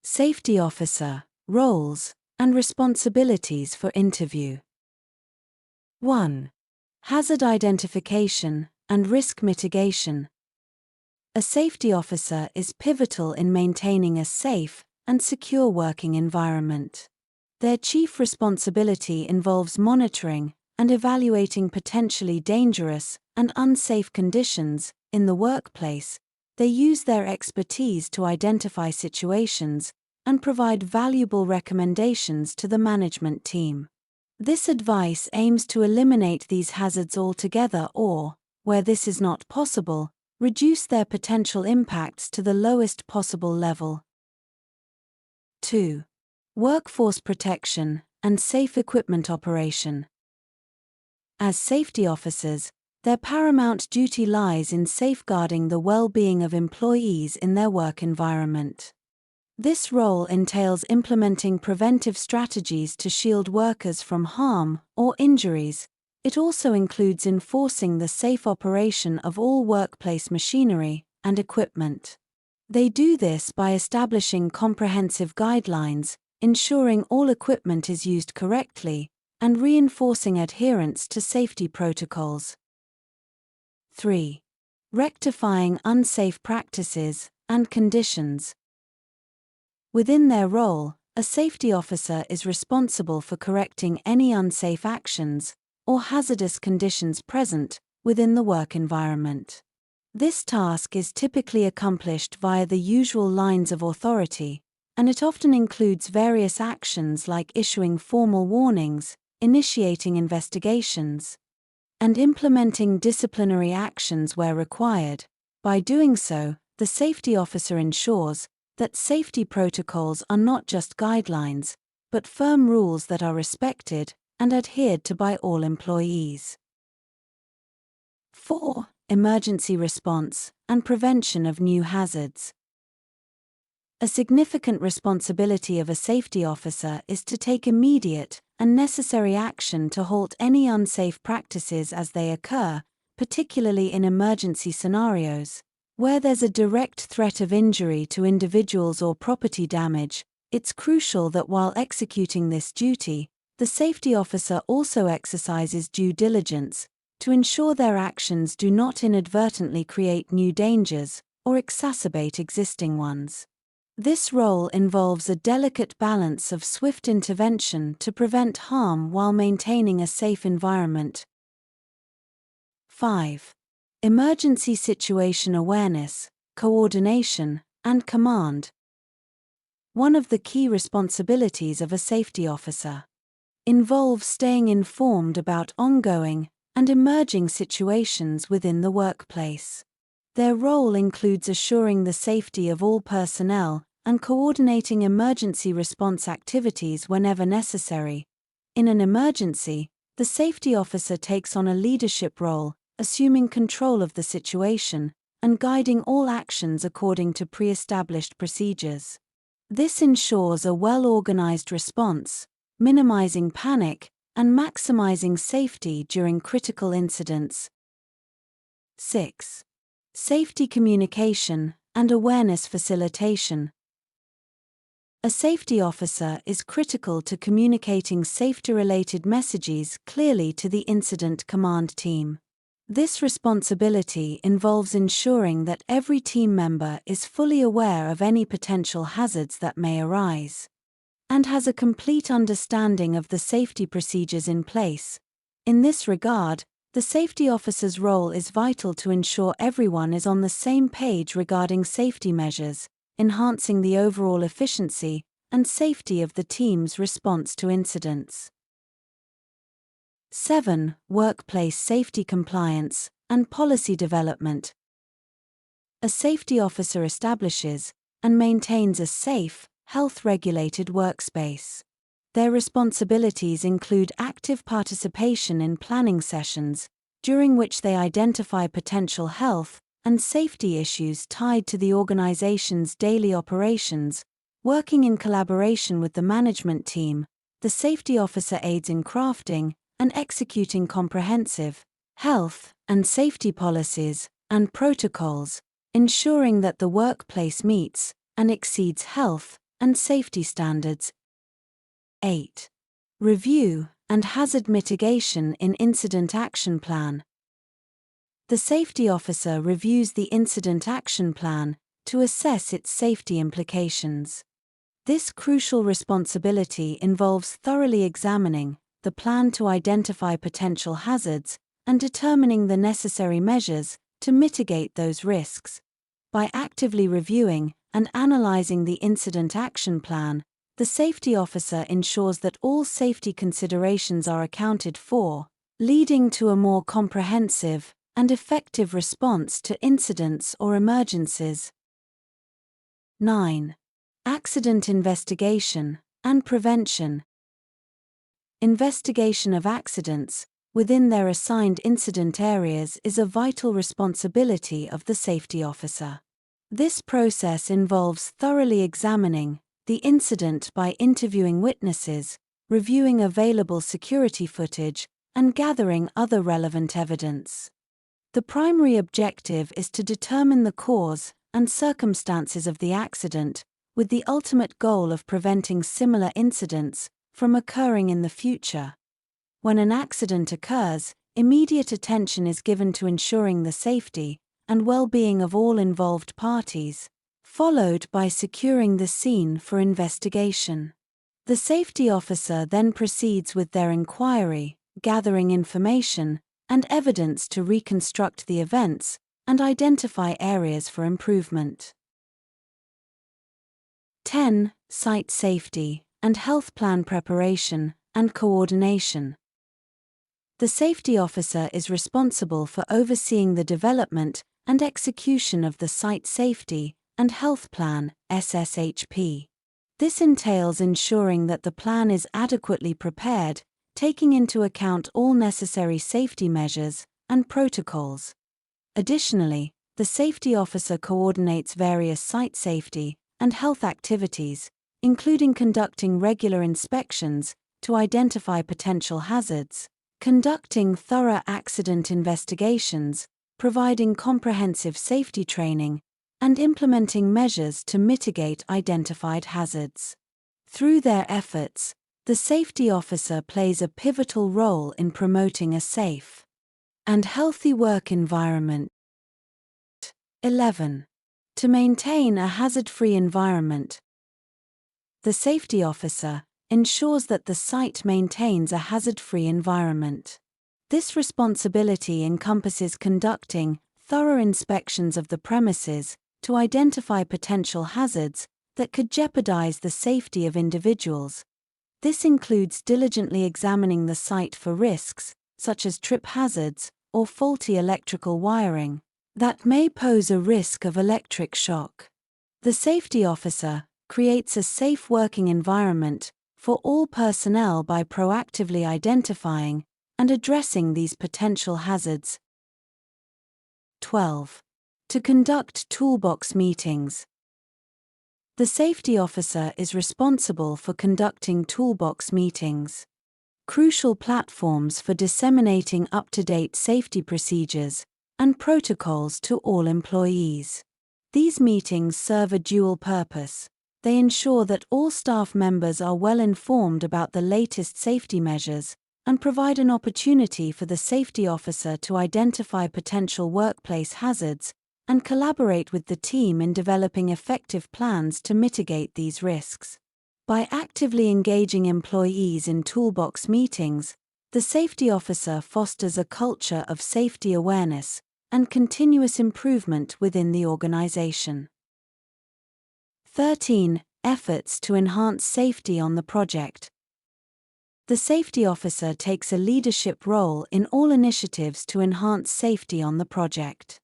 Safety Officer, Roles and Responsibilities for Interview. 1. Hazard Identification and Risk Mitigation. A safety officer is pivotal in maintaining a safe and secure working environment. Their chief responsibility involves monitoring and evaluating potentially dangerous and unsafe conditions in the workplace. They use their expertise to identify situations and provide valuable recommendations to the management team. This advice aims to eliminate these hazards altogether or, where this is not possible, reduce their potential impacts to the lowest possible level. 2. Workforce protection and safe equipment operation. As safety officers, their paramount duty lies in safeguarding the well-being of employees in their work environment. This role entails implementing preventive strategies to shield workers from harm or injuries. It also includes enforcing the safe operation of all workplace machinery and equipment. They do this by establishing comprehensive guidelines, ensuring all equipment is used correctly, and reinforcing adherence to safety protocols. 3. Rectifying unsafe practices and conditions. Within their role, a safety officer is responsible for correcting any unsafe actions or hazardous conditions present within the work environment. This task is typically accomplished via the usual lines of authority, and it often includes various actions like issuing formal warnings, initiating investigations, and implementing disciplinary actions where required. By doing so, the safety officer ensures that safety protocols are not just guidelines, but firm rules that are respected and adhered to by all employees. 4. Emergency response and prevention of new hazards. A significant responsibility of a safety officer is to take immediate and necessary action to halt any unsafe practices as they occur, particularly in emergency scenarios. Where there's a direct threat of injury to individuals or property damage, it's crucial that while executing this duty, the safety officer also exercises due diligence to ensure their actions do not inadvertently create new dangers or exacerbate existing ones. This role involves a delicate balance of swift intervention to prevent harm while maintaining a safe environment. 5. Emergency situation awareness, coordination, and command. One of the key responsibilities of a safety officer involves staying informed about ongoing and emerging situations within the workplace. Their role includes assuring the safety of all personnel and coordinating emergency response activities whenever necessary. In an emergency, the safety officer takes on a leadership role, assuming control of the situation and guiding all actions according to pre-established procedures. This ensures a well-organized response, minimizing panic and maximizing safety during critical incidents. 6. Safety communication and awareness facilitation. A safety officer is critical to communicating safety-related messages clearly to the incident command team. This responsibility involves ensuring that every team member is fully aware of any potential hazards that may arise and has a complete understanding of the safety procedures in place. In this regard, the safety officer's role is vital to ensure everyone is on the same page regarding safety measures, enhancing the overall efficiency and safety of the team's response to incidents. 7. Workplace safety compliance and policy development. A safety officer establishes and maintains a safe, health-regulated workspace. Their responsibilities include active participation in planning sessions, during which they identify potential health and safety issues tied to the organization's daily operations. Working in collaboration with the management team, the safety officer aids in crafting and executing comprehensive health and safety policies and protocols, ensuring that the workplace meets and exceeds health and safety standards. 8. Review and hazard mitigation in incident action plan. The safety officer reviews the incident action plan to assess its safety implications. This crucial responsibility involves thoroughly examining the plan to identify potential hazards and determining the necessary measures to mitigate those risks. By actively reviewing and analyzing the incident action plan, the safety officer ensures that all safety considerations are accounted for, leading to a more comprehensive and effective response to incidents or emergencies. 9. Accident investigation and prevention. Investigation of accidents within their assigned incident areas is a vital responsibility of the safety officer. This process involves thoroughly examining the incident by interviewing witnesses, reviewing available security footage, and gathering other relevant evidence. The primary objective is to determine the cause and circumstances of the accident, with the ultimate goal of preventing similar incidents from occurring in the future. When an accident occurs, immediate attention is given to ensuring the safety and well-being of all involved parties, followed by securing the scene for investigation. The safety officer then proceeds with their inquiry, gathering information and evidence to reconstruct the events and identify areas for improvement. 10. Site safety and health plan preparation and coordination. The safety officer is responsible for overseeing the development and execution of the Site Safety and Health Plan (SSHP). This entails ensuring that the plan is adequately prepared, taking into account all necessary safety measures and protocols. Additionally, the safety officer coordinates various site safety and health activities, including conducting regular inspections to identify potential hazards, conducting thorough accident investigations, providing comprehensive safety training, and implementing measures to mitigate identified hazards. Through their efforts, the safety officer plays a pivotal role in promoting a safe and healthy work environment. 11. To maintain a hazard-free environment. The safety officer ensures that the site maintains a hazard-free environment. This responsibility encompasses conducting thorough inspections of the premises to identify potential hazards that could jeopardize the safety of individuals. This includes diligently examining the site for risks, such as trip hazards or faulty electrical wiring, that may pose a risk of electric shock. The safety officer creates a safe working environment for all personnel by proactively identifying and addressing these potential hazards. 12. To conduct toolbox meetings. The safety officer is responsible for conducting toolbox meetings, crucial platforms for disseminating up-to-date safety procedures and protocols to all employees. These meetings serve a dual purpose. They ensure that all staff members are well informed about the latest safety measures and provide an opportunity for the safety officer to identify potential workplace hazards and collaborate with the team in developing effective plans to mitigate these risks. By actively engaging employees in toolbox meetings, the safety officer fosters a culture of safety awareness and continuous improvement within the organization. 13. Efforts to enhance safety on the project. The safety officer takes a leadership role in all initiatives to enhance safety on the project.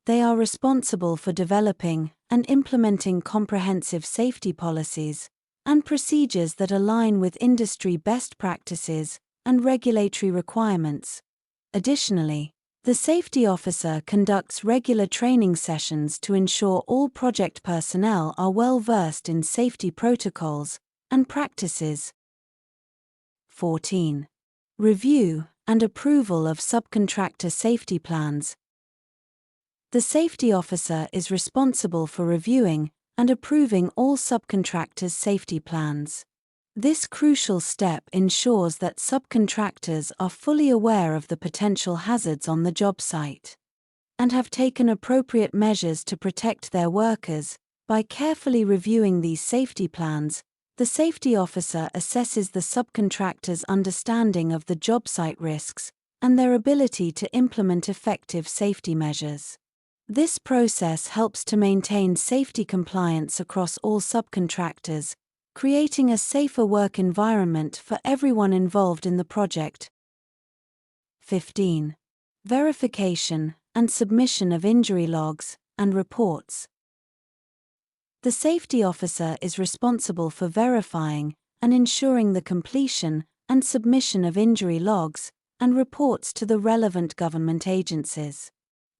They are responsible for developing and implementing comprehensive safety policies and procedures that align with industry best practices and regulatory requirements. Additionally, the safety officer conducts regular training sessions to ensure all project personnel are well versed in safety protocols and practices. 14. Review and approval of subcontractor safety plans. The safety officer is responsible for reviewing and approving all subcontractors' safety plans. This crucial step ensures that subcontractors are fully aware of the potential hazards on the job site and have taken appropriate measures to protect their workers. By carefully reviewing these safety plans, the safety officer assesses the subcontractor's understanding of the job site risks and their ability to implement effective safety measures. This process helps to maintain safety compliance across all subcontractors, creating a safer work environment for everyone involved in the project. 15. Verification and submission of injury logs and reports. The safety officer is responsible for verifying and ensuring the completion and submission of injury logs and reports to the relevant government agencies.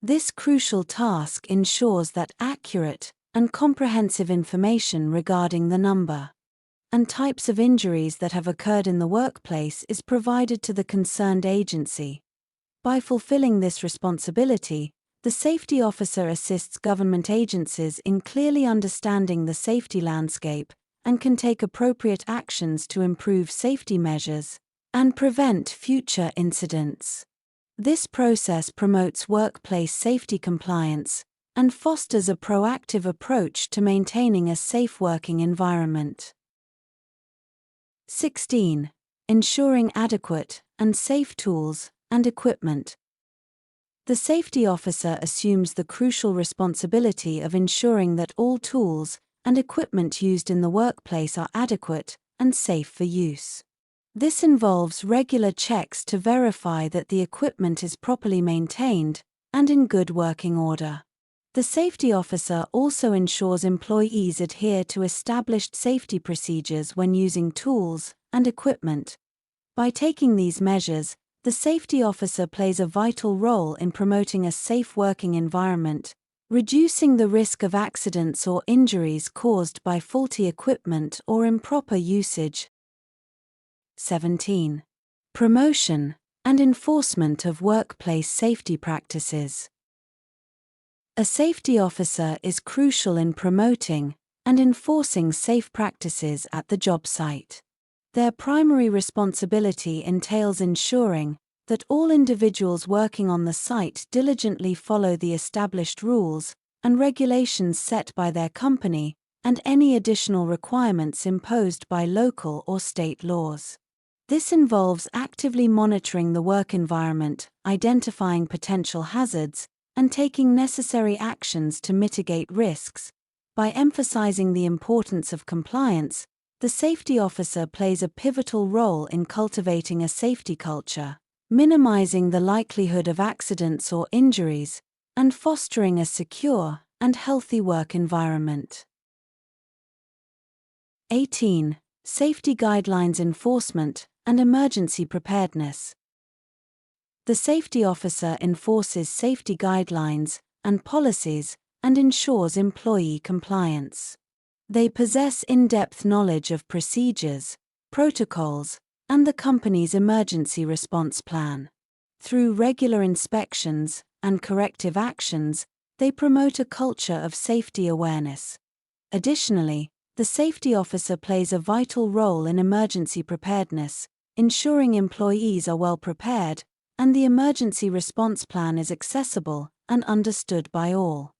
This crucial task ensures that accurate and comprehensive information regarding the number and types of injuries that have occurred in the workplace is provided to the concerned agency. By fulfilling this responsibility, the safety officer assists government agencies in clearly understanding the safety landscape and can take appropriate actions to improve safety measures and prevent future incidents. This process promotes workplace safety compliance and fosters a proactive approach to maintaining a safe working environment. 16. Ensuring adequate and safe tools and equipment. The safety officer assumes the crucial responsibility of ensuring that all tools and equipment used in the workplace are adequate and safe for use. This involves regular checks to verify that the equipment is properly maintained and in good working order. The safety officer also ensures employees adhere to established safety procedures when using tools and equipment. By taking these measures, the safety officer plays a vital role in promoting a safe working environment, reducing the risk of accidents or injuries caused by faulty equipment or improper usage. 17. Promotion and enforcement of workplace safety practices. A safety officer is crucial in promoting and enforcing safe practices at the job site. Their primary responsibility entails ensuring that all individuals working on the site diligently follow the established rules and regulations set by their company and any additional requirements imposed by local or state laws. This involves actively monitoring the work environment, identifying potential hazards, and taking necessary actions to mitigate risks. By emphasizing the importance of compliance, the safety officer plays a pivotal role in cultivating a safety culture, minimizing the likelihood of accidents or injuries, and fostering a secure and healthy work environment. 18. Safety guidelines enforcement and emergency preparedness. The safety officer enforces safety guidelines and policies and ensures employee compliance. They possess in-depth knowledge of procedures, protocols, and the company's emergency response plan. Through regular inspections and corrective actions, they promote a culture of safety awareness. Additionally, the safety officer plays a vital role in emergency preparedness, ensuring employees are well prepared and the emergency response plan is accessible and understood by all.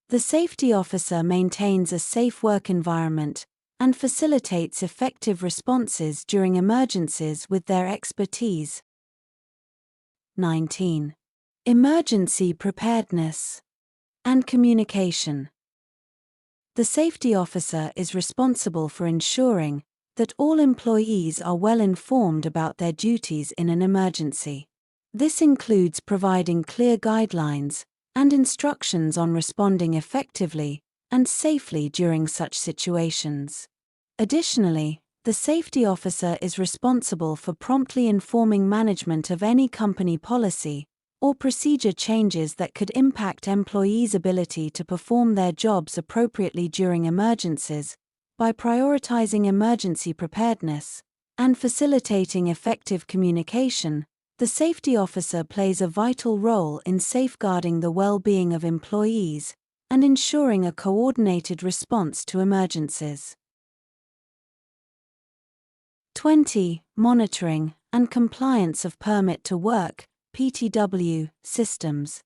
The safety officer maintains a safe work environment and facilitates effective responses during emergencies with their expertise. 19. Emergency preparedness and communication. The safety officer is responsible for ensuring that all employees are well informed about their duties in an emergency. This includes providing clear guidelines and instructions on responding effectively and safely during such situations. Additionally, the safety officer is responsible for promptly informing management of any company policy or procedure changes that could impact employees' ability to perform their jobs appropriately during emergencies. By prioritizing emergency preparedness and facilitating effective communication, the safety officer plays a vital role in safeguarding the well-being of employees and ensuring a coordinated response to emergencies. 20. Monitoring and compliance of permit to work (PTW) systems.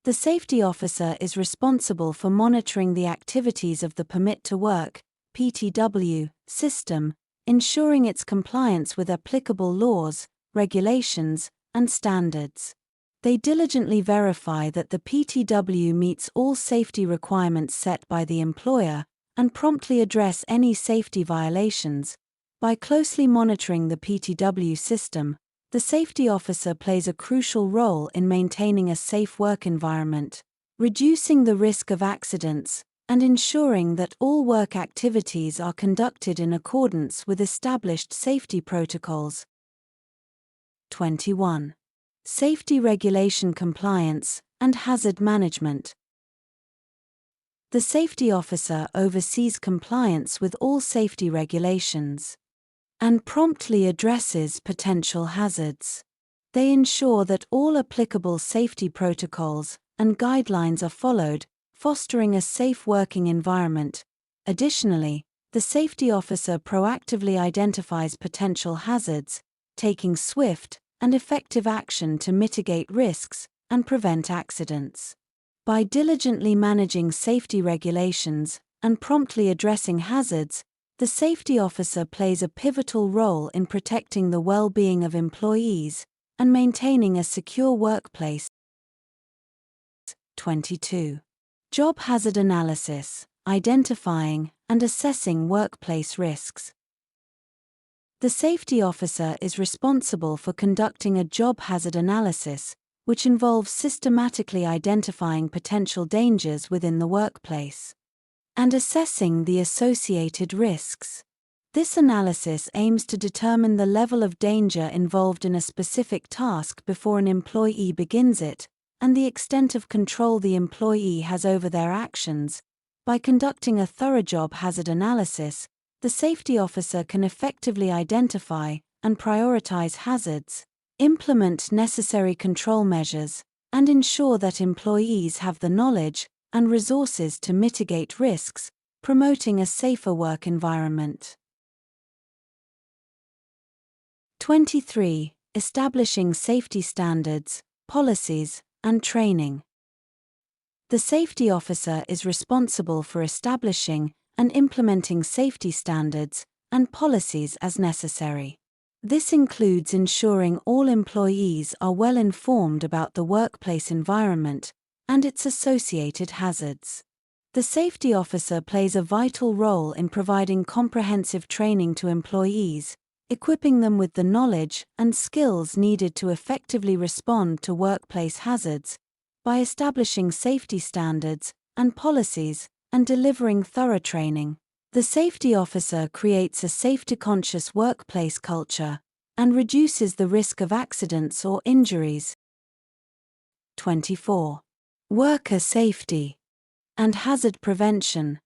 The safety officer is responsible for monitoring the activities of the permit to work (PTW) system, ensuring its compliance with applicable laws, regulations, and standards. They diligently verify that the PTW meets all safety requirements set by the employer and promptly address any safety violations. By closely monitoring the PTW system, the safety officer plays a crucial role in maintaining a safe work environment, reducing the risk of accidents, and ensuring that all work activities are conducted in accordance with established safety protocols. 21. Safety regulation compliance and hazard management. The safety officer oversees compliance with all safety regulations and promptly addresses potential hazards. They ensure that all applicable safety protocols and guidelines are followed, fostering a safe working environment. Additionally, the safety officer proactively identifies potential hazards, taking swift and effective action to mitigate risks and prevent accidents. By diligently managing safety regulations and promptly addressing hazards, the safety officer plays a pivotal role in protecting the well-being of employees and maintaining a secure workplace. 22. Job hazard analysis, identifying and assessing workplace risks. The safety officer is responsible for conducting a job hazard analysis, which involves systematically identifying potential dangers within the workplace and assessing the associated risks. This analysis aims to determine the level of danger involved in a specific task before an employee begins it, and the extent of control the employee has over their actions. By conducting a thorough job hazard analysis, the safety officer can effectively identify and prioritize hazards, implement necessary control measures, and ensure that employees have the knowledge and resources to mitigate risks, promoting a safer work environment. 23. Establishing safety standards, policies, and training. The safety officer is responsible for establishing and implementing safety standards and policies as necessary. This includes ensuring all employees are well informed about the workplace environment and its associated hazards. The safety officer plays a vital role in providing comprehensive training to employees, equipping them with the knowledge and skills needed to effectively respond to workplace hazards. By establishing safety standards and policies and delivering thorough training, the safety officer creates a safety-conscious workplace culture and reduces the risk of accidents or injuries. 24. Worker safety and hazard prevention.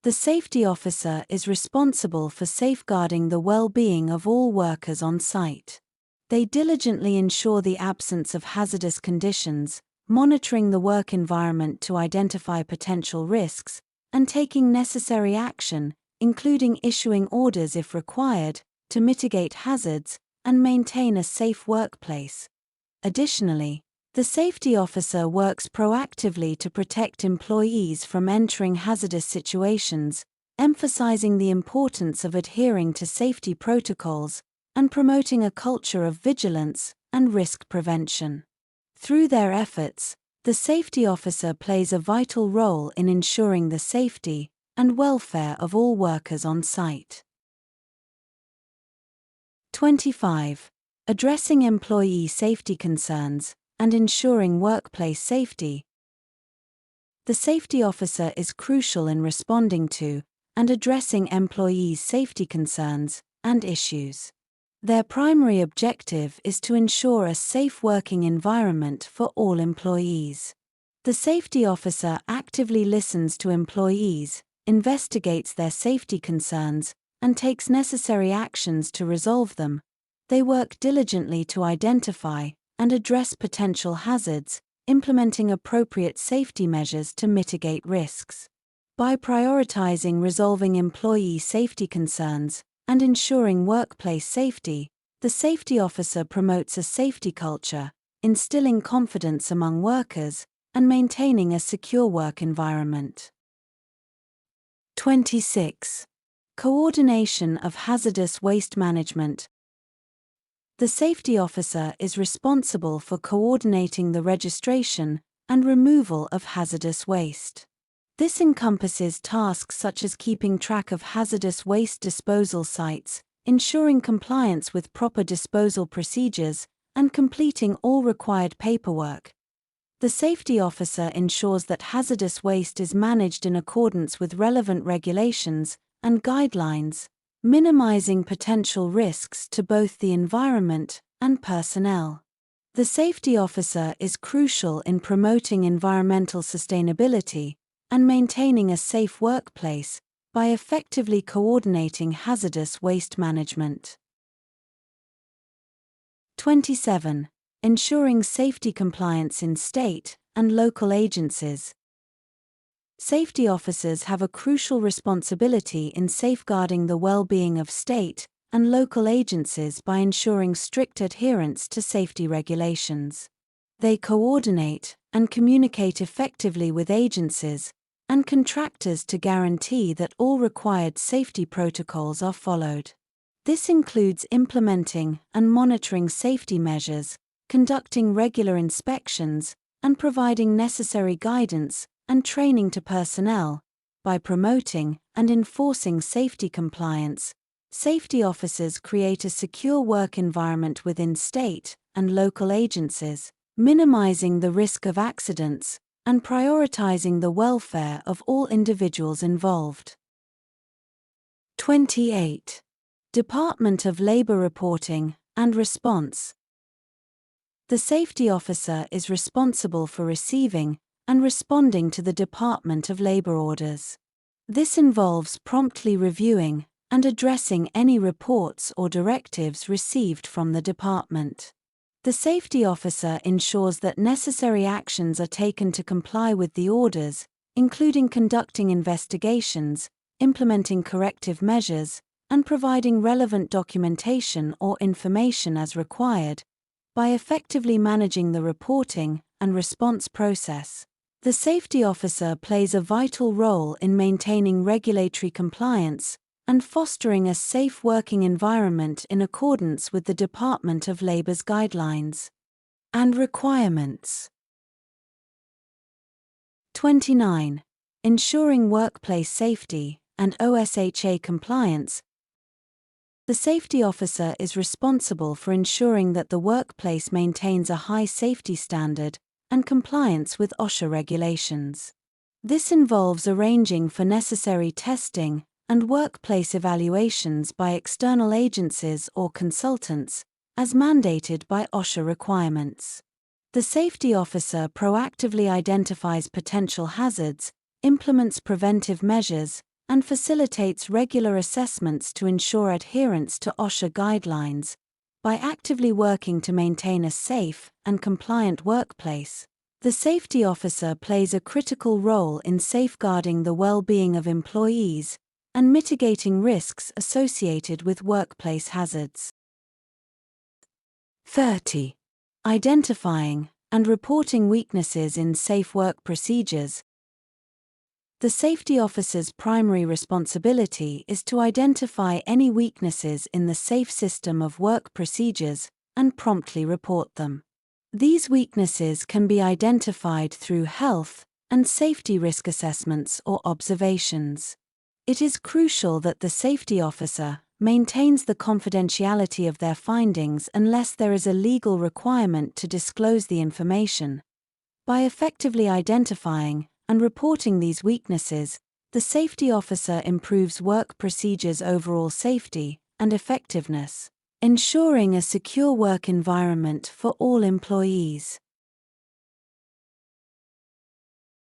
The safety officer is responsible for safeguarding the well-being of all workers on site. They diligently ensure the absence of hazardous conditions, monitoring the work environment to identify potential risks, and taking necessary action, including issuing orders if required, to mitigate hazards and maintain a safe workplace. Additionally, the safety officer works proactively to protect employees from entering hazardous situations, emphasizing the importance of adhering to safety protocols and promoting a culture of vigilance and risk prevention. Through their efforts, the safety officer plays a vital role in ensuring the safety and welfare of all workers on site. 25. Addressing employee safety concerns and ensuring workplace safety. The safety officer is crucial in responding to and addressing employees' safety concerns and issues. Their primary objective is to ensure a safe working environment for all employees. The safety officer actively listens to employees, investigates their safety concerns, and takes necessary actions to resolve them. They work diligently to identify and address potential hazards, implementing appropriate safety measures to mitigate risks. By prioritizing resolving employee safety concerns and ensuring workplace safety, the safety officer promotes a safety culture, instilling confidence among workers and maintaining a secure work environment. 26. Coordination of hazardous waste management. The safety officer is responsible for coordinating the registration and removal of hazardous waste. This encompasses tasks such as keeping track of hazardous waste disposal sites, ensuring compliance with proper disposal procedures, and completing all required paperwork. The safety officer ensures that hazardous waste is managed in accordance with relevant regulations and guidelines, minimizing potential risks to both the environment and personnel. The safety officer is crucial in promoting environmental sustainability and maintaining a safe workplace by effectively coordinating hazardous waste management. 27. Ensuring safety compliance in state and local agencies. Safety officers have a crucial responsibility in safeguarding the well-being of state and local agencies by ensuring strict adherence to safety regulations. They coordinate and communicate effectively with agencies and contractors to guarantee that all required safety protocols are followed. This includes implementing and monitoring safety measures, conducting regular inspections, and providing necessary guidance and training to personnel. By promoting and enforcing safety compliance, safety officers create a secure work environment within state and local agencies, minimizing the risk of accidents and prioritizing the welfare of all individuals involved. 28. Department of Labor Reporting and Response. The safety officer is responsible for receiving and responding to the Department of Labor orders. This involves promptly reviewing and addressing any reports or directives received from the department. The safety officer ensures that necessary actions are taken to comply with the orders, including conducting investigations, implementing corrective measures, and providing relevant documentation or information as required. By effectively managing the reporting and response process, the safety officer plays a vital role in maintaining regulatory compliance and fostering a safe working environment in accordance with the Department of Labor's guidelines and requirements. 29. Ensuring workplace safety and OSHA compliance. The safety officer is responsible for ensuring that the workplace maintains a high safety standard and compliance with OSHA regulations. This involves arranging for necessary testing and workplace evaluations by external agencies or consultants, as mandated by OSHA requirements. The safety officer proactively identifies potential hazards, implements preventive measures, and facilitates regular assessments to ensure adherence to OSHA guidelines. By actively working to maintain a safe and compliant workplace, the safety officer plays a critical role in safeguarding the well-being of employees and mitigating risks associated with workplace hazards. 30. Identifying and reporting weaknesses in safe work procedures. The safety officer's primary responsibility is to identify any weaknesses in the safe system of work procedures and promptly report them. These weaknesses can be identified through health and safety risk assessments or observations. It is crucial that the safety officer maintains the confidentiality of their findings unless there is a legal requirement to disclose the information. By effectively identifying and reporting these weaknesses, the safety officer improves work procedures' overall safety and effectiveness, ensuring a secure work environment for all employees.